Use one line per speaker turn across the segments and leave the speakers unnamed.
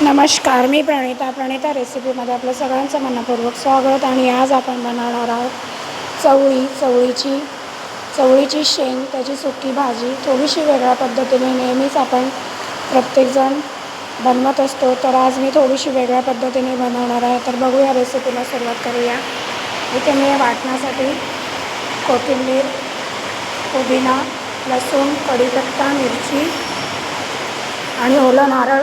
नमस्कार, मी प्रणिता रेसिपीमध्ये आपलं सगळ्यांचं मनपूर्वक स्वागत. आणि आज आपण बनवणार आहोत चवळीची शेंग, त्याची सुकी भाजी. थोडीशी वेगळ्या पद्धतीने नेहमीच आपण प्रत्येकजण बनवत असतो, तर आज मी थोडीशी वेगळ्या पद्धतीने बनवणार आहे. तर बघूया, रेसिपीला सुरुवात करूया. इथे मी वाटण्यासाठी कोथिंबीर, पुदिना, लसूण, कढीपत्ता, मिरची आणि ओलं नारळ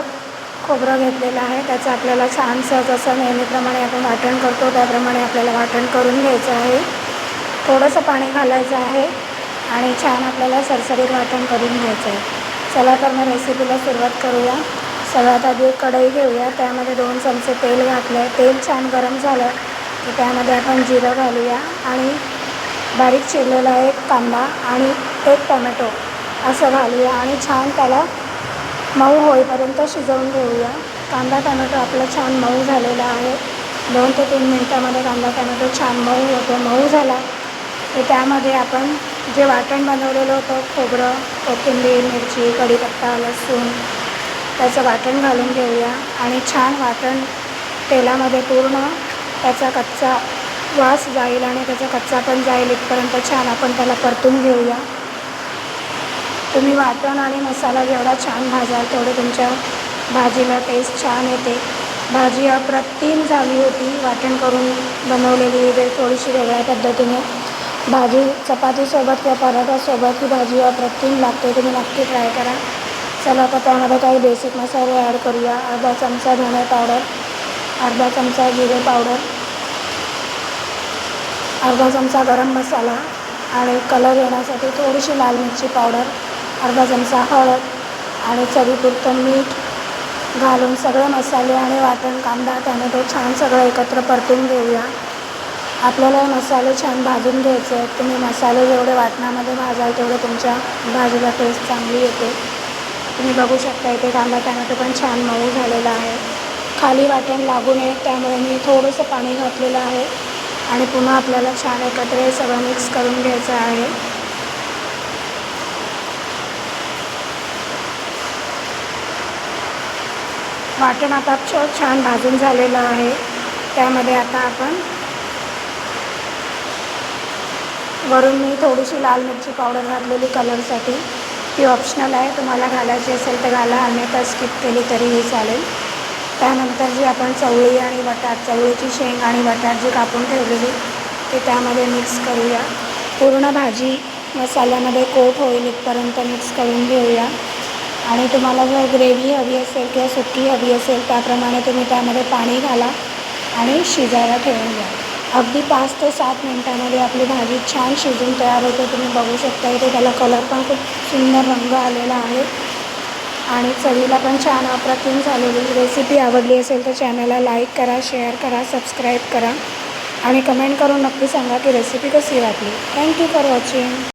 खोबरं घेतलेलं आहे. त्याचं आपल्याला छानसं, जसं नेहमीप्रमाणे आपण वाटण करतो त्याप्रमाणे आपल्याला वाटण करून घ्यायचं आहे. थोडंसं पाणी घालायचं आहे आणि छान आपल्याला सरसरीत वाटण करून घ्यायचं आहे. चला तर मग रेसिपीला सुरुवात करूया. सगळ्यात आधी एक कढई घेऊया, त्यामध्ये 2 चमचे तेल घातलं. तेल छान गरम झालं की त्यामध्ये आपण जिरं घालूया आणि बारीक चिरलेला एक कांदा आणि 1 टोमॅटो असं घालूया आणि छान त्याला मऊ होईपर्यंत शिजवून घेऊया. कांदा टोमॅटो आपलं छान मऊ झालेला आहे. 2 ते 3 मिनटामध्ये कांदा टोमॅटो छान मऊ होतो. मऊ झाला की त्यामध्ये आपण जे वाटण बनवलेलं होतं, खोबरं, कोथिंबीर, मिरची, कढीपत्ता, लसूण, त्याचं वाटण घालून घेऊया आणि छान वाटण तेलामध्ये पूर्ण त्याचा कच्चा वास जाईल आणि त्याचा कच्चा पण जाईल इथपर्यंत छान आपण त्याला परतून घेऊया. तुम्ही वाटण आणि मसाला जेवढा छान भाजाल तेवढे तुमच्या भाजीला टेस्ट छान येते. भाजी अप्रतिम झाली होती. वाटण करून बनवलेली थोडीशी वेगळ्या पद्धतीने भाजी चपातीसोबत किंवा पराठासोबत ही भाजी अप्रतिम लागते. तुम्ही नक्की ट्राय करा. चला आता त्यामध्ये काही बेसिक मसाले ॲड करूया. अर्धा चमचा धणे पावडर, अर्धा चमचा जिरे पावडर, अर्धा चमचा गरम मसाला आणि कलर येण्यासाठी थोडीशी लाल मिरची पावडर, अर्धा चमचा हळद आणि चवीपुरतं मीठ घालून सगळे मसाले आणि वाटण, कांदा टोमॅटो छान सगळं एकत्र परतून घेऊया. आपल्याला हे मसाले छान भाजून घ्यायचे आहेत. तुम्ही मसाले जेवढे वाटणामध्ये भाजाल तेवढे तुमच्या भाजीला टेस्ट चांगली येते. तुम्ही बघू शकता इथे कांदा टोमॅटो पण छान मऊ झालेला आहे. खाली वाटण लागू नये त्यामुळे मी थोडंसं पाणी घातलेलं आहे आणि पुन्हा आपल्याला छान एकत्र हे सगळं मिक्स करून घ्यायचं आहे. वाटण आता छान भाजून झालेलं आहे. त्यामध्ये आता आपण वरून मी थोडीशी लाल मिरची पावडर घातलेली कलरसाठी. ती ऑप्शनल आहे, तुम्हाला घालायची असेल तर घाला, अन्यथा स्किप केली तरीही चालेल. त्यानंतर जी आपण चवळीची शेंग आणि बटाट जी कापून ठेवलेली ते त्यामध्ये मिक्स करूया. पूर्ण भाजी मसाल्यामध्ये कोट होईल इथपर्यंत मिक्स करून घेऊया. आणि तुम्हाला जर ग्रेव्ही हवी असेल किंवा सुकी हवी असेल त्याप्रमाणे तुम्ही त्यामध्ये पाणी घाला आणि शिजायला ठेवून द्या. अगदी 5 ते 7 मिनटामध्ये आपली भाजी छान शिजून तयार होते. तुम्ही बघू शकता इथे त्याला कलर पण खूप सुंदर रंग आलेला आहे आणि चवीला पण छान अप्रतिम झालेली. रेसिपी आवडली असेल तर चॅनलला लाईक करा, शेअर करा, सबस्क्राईब करा आणि कमेंट करून नक्की सांगा की रेसिपी कशी वाटली. Thank you for watching.